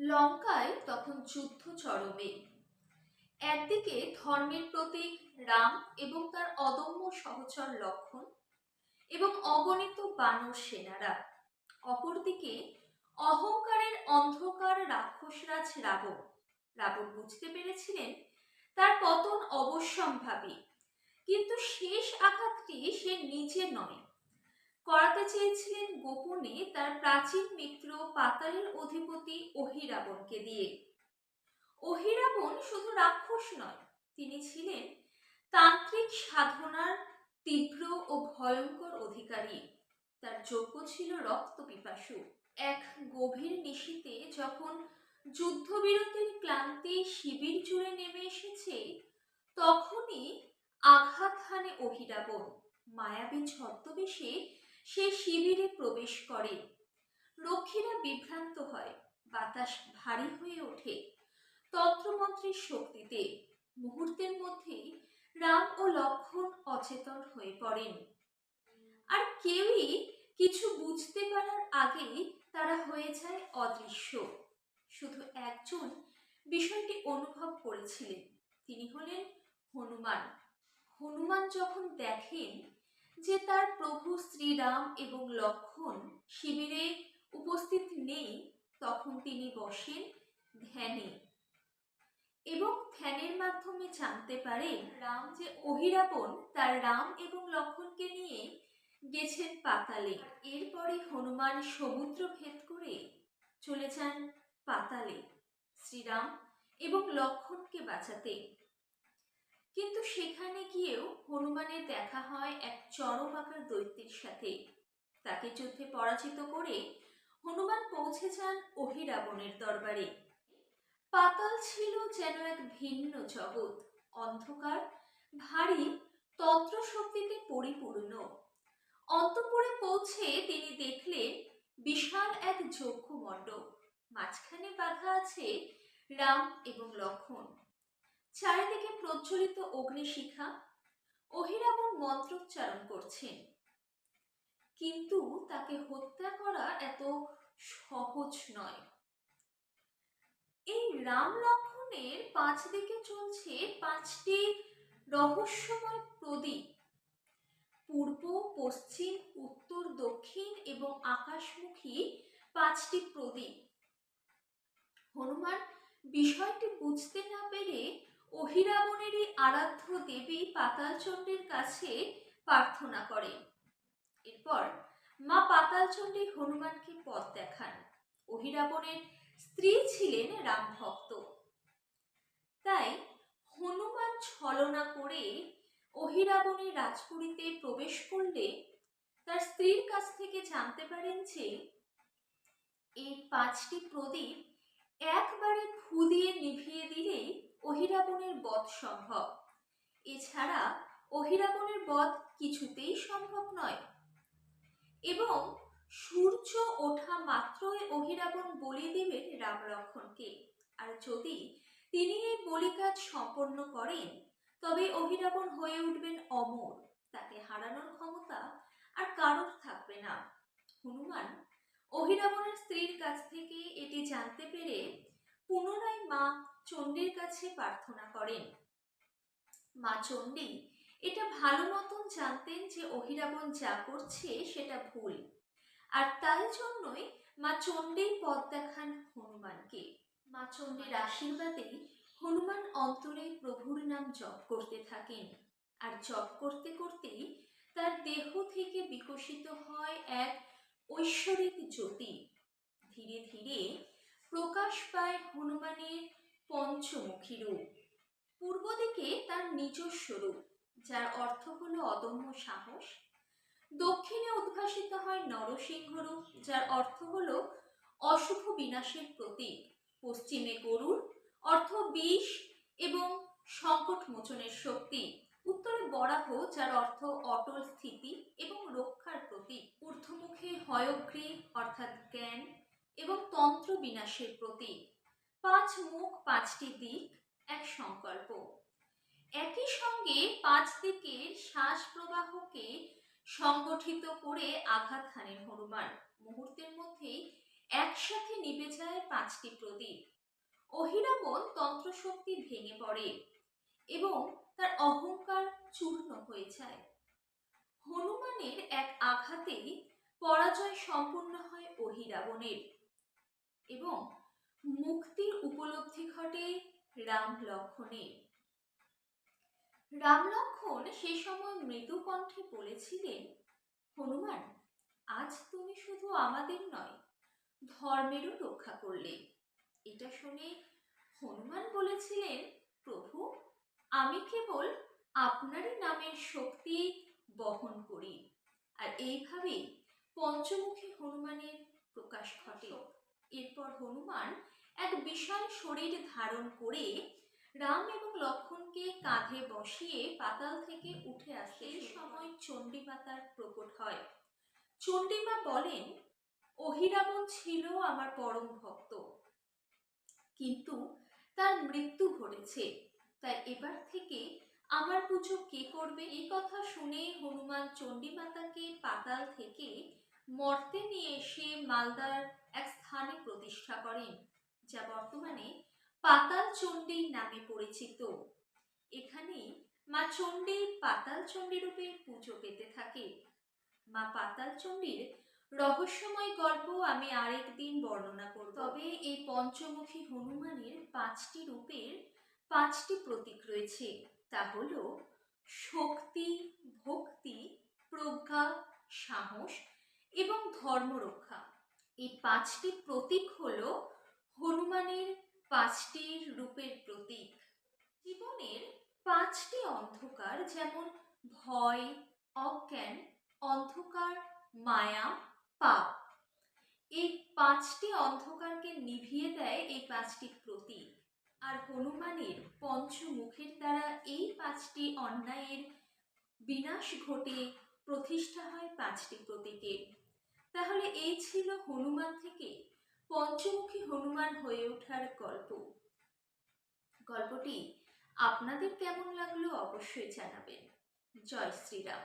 লঙ্কায় তখন যুদ্ধ চরমে। একদিকে ধর্মের প্রতীক রাম এবং তার অদম্য সহচর লক্ষ্মণ এবং অগণিত বানর সেনারা, অপরদিকে অহংকারের অন্ধকার রাক্ষসরাজ রাবণ। রাবণ বুঝতে পেরেছিলেন তার পতন অবশ্যম্ভাবী, কিন্তু শেষ আঘাতটি সে নিজে নয়, করাতে চেয়েছিলেন গোপনে তার প্রাচীন মিত্র পাতালের অধিপতি অহিরাবণকে দিয়ে। অহিরাবণ শুধু রাক্ষস নয়, তিনি ছিলেন তান্ত্রিক সাধনার তীব্র ও ভয়ঙ্কর অধিকারী। তার যজ্ঞ ছিল রক্ত পিপাসু। এক গভীর নিশীতে যখন যুদ্ধবিরতির ক্লান্তি শিবির জুড়ে নেমে এসেছে, তখনই আঘাত হানে অহিরাবণ। মায়াবী ছদ্মবেশে সে শিবিরে প্রবেশ করে। রক্ষীরা বিভ্রান্ত হয়, বাতাস ভারী হয়ে ওঠে তন্ত্রমন্ত্রের শক্তিতে। মুহূর্তের মধ্যেই রাম ও লক্ষ্মণ অচেতন হয়ে পড়েন, আর কেউই কিছু বুঝতে পারার আগেই তারা হয়ে যায় অদৃশ্য। শুধু একজন বিষয়টি অনুভব করেছিলেন, তিনি হলেন হনুমান। হনুমান যখন দেখেন যে তার প্রভু শ্রীরাম এবং লক্ষ্মণ শিবিরে উপস্থিত নেই, তখন তিনি বসেন ধ্যানে এবং ধ্যানের মাধ্যমে জানতে পারেন রাম যে অহিরাবণ তার রাম এবং লক্ষ্মণকে নিয়ে গেছেন পাতালে। এরপরে হনুমান সমুদ্র ভেদ করে চলে যান পাতালে শ্রীরাম এবং লক্ষ্মণকে বাঁচাতে। কিন্তু সেখানে গিয়েও হনুমানের দেখা হয় এক চরম আকার দৈত্যের সাথে। তাকে যুদ্ধে পরাজিত করে হনুমান পৌঁছে যান অহিরাবণের দরবারে। পাতাল ছিল যেন এক ভিন্ন জগৎ, অন্ধকার, ভারী, তন্ত্রশক্তিতে পরিপূর্ণ। অন্তঃপুরে পৌঁছে তিনি দেখলেন বিশাল এক যজ্ঞ মণ্ডপ, মাঝখানে বাঁধা আছে রাম এবং লক্ষ্মণ। চারিদিকে প্রজ্বলিত অগ্নিশিখা। অহিরাবণ মন্ত্রোচ্চারণ করছেন, কিন্তু তাকে হত্যা করা এত সহজ নয়। এই রাম লক্ষ্মণের পাঁচ দিকে চলছে পাঁচটি রহস্যময় প্রদীপ, পূর্ব, পশ্চিম, উত্তর, দক্ষিণ এবং আকাশমুখী পাঁচটি প্রদীপ। হনুমান বিষয়টি বুঝতে না পেরে অহিরাবণেরই আরাধ্য দেবী পাতালচণ্ডীর কাছে প্রার্থনা করে। এরপর মা পাতালচণ্ডী হনুমানকে পথ দেখান। অহিরাবণের স্ত্রী ছিলেন রাম ভক্ত, তাই হনুমান ছলনা করে অহিরাবণের রাজপুরীতে প্রবেশ করলে তার স্ত্রীর কাছ থেকে জানতে পারেন যে এই পাঁচটি প্রদীপ একবারে ফু দিয়ে নিভিয়ে দিলেই অহিরাবণের বধ সম্ভব। এছাড়া অহিরাবণের বধ কিছুতেই সম্ভব নয় এবং সূর্য ওঠা মাত্রই অহিরাবণ বলি দিবেন রাম লক্ষ্মণকে। আর যদি তিনি এই বলি কাজ সম্পন্ন করেন, তবে অহিরাবণ হয়ে উঠবেন অমর, তাকে হারানোর ক্ষমতা আর কারোর থাকবে না। হনুমান অহিরাবণের স্ত্রীর কাছ থেকে এটি জানতে পেরে পুনরায় মা চণ্ডীর কাছে প্রার্থনা করেন। মা চণ্ডী এটা ভালো মতন জানতেন যে অহিরাবণ যা করছে সেটা ভুল, আর তাই জন্যই মা চণ্ডী পথ দেখান হনুমানকে। মা চণ্ডীর আশীর্বাদে হনুমান অন্তরে প্রভুর নাম জপ করতে থাকেন, আর জপ করতে করতেই তার দেহ থেকে বিকশিত হয় এক ঐশ্বরিক জ্যোতি। ধীরে ধীরে প্রকাশ পায় হনুমানের পঞ্চমুখী রূপ। পূর্ব দিকে তার নিজস্ব রূপ, যার অর্থ হলো অদম্য সাহস। দক্ষিণে উদ্ভাসিত হয় নরসিংহ রূপ, যার অর্থ হলো অশুভ বিনাশের প্রতীক। পশ্চিমে গরুড়, অর্থ বিষ এবং সংকট মোচনের শক্তি। উত্তরে বরাহ, যার অর্থ অটল স্থিতি এবং রক্ষার প্রতীক। ঊর্ধ্বমুখে হয়গ্রীব, অর্থাৎ জ্ঞান এবং তন্ত্র বিনাশের প্রতীক। পাঁচ মুখ, পাঁচটি দিক, এক সংকল্প। একই সঙ্গে পাঁচ দিকের শ্বাস প্রবাহকে সংগঠিত করে আঘাত হানেন হনুমান। মুহূর্তের মধ্যেই একসাথে নিভে যায় 5টি প্রদীপ। অহিরাবণ তন্ত্রশক্তি ভেঙে পড়ে এবং তার অহংকার চূর্ণ হয়ে যায়। হনুমানের এক আঘাতেই পরাজয় সম্পূর্ণ হয় অহিরাবণের এবং মুক্তির উপলব্ধি ঘটে রাম লক্ষ্মণের। রাম লক্ষ্মণ সে সময় মৃদু কণ্ঠে বলেছিলেন, হনুমান, আজ তুমি শুধু আমাদের নয়, ধর্মেরও রক্ষা করলে। এটা শুনে হনুমান বলেছিলেন, প্রভু, আমি কেবল আপনারই নামের শক্তি বহন করি। আর এইভাবেই পঞ্চমুখী হনুমানের প্রকাশ ঘটে। এরপর হনুমান এক বিশাল শরীর ধারণ করে রাম এবং লক্ষ্মণকে কাঁধে বসিয়ে পাতাল থেকে উঠে আসে। সেই সময় চণ্ডীমাতার প্রকট হয়। চণ্ডীমা বলেন, অহিরাবণ ছিল আমার পরম ভক্ত, কিন্তু তার মৃত্যু ঘটেছে, তাই এবার থেকে আমার পুজো কে করবে? এই কথা শুনে হনুমান চণ্ডীমাতাকে পাতাল থেকে মর্তে নিয়ে এসে মালদার এক স্থানে প্রতিষ্ঠা করেন, যা বর্তমানে পাতাল চণ্ডী নামে পরিচিত। এখানেই মা চণ্ডী পাতাল চণ্ডী রূপে পুজো পেতে থাকে। মা পাতাল চণ্ডীর রহস্যময় গল্প আমি আরেকদিন বর্ণনা করব। তবে এই পঞ্চমুখী হনুমানের 5টি রূপের 5টি প্রতীক রয়েছে। তা হল শক্তি, ভক্তি, প্রজ্ঞা, সাহস এবং ধর্মরক্ষা। এই 5টি প্রতীক হল হনুমানের 5টি রূপের প্রতীক। জীবনের 5টি অন্ধকার, যেমন ভয়, অজ্ঞান, অন্ধকার, মায়া, পাপ, এই 5টি অন্ধকারকে নিভিয়ে দেয় এই 5টি প্রতীক। আর হনুমানের পঞ্চমুখের দ্বারা এই 5টি অন্যায়ের বিনাশ ঘটে প্রতিষ্ঠা হয় 5টি প্রতীকের। তাহলে এই ছিল হনুমান থেকে পঞ্চমুখী হনুমান হয়ে ওঠার গল্প। গল্পটি আপনাদের কেমন লাগলো অবশ্যই জানাবেন। জয় শ্রীরাম।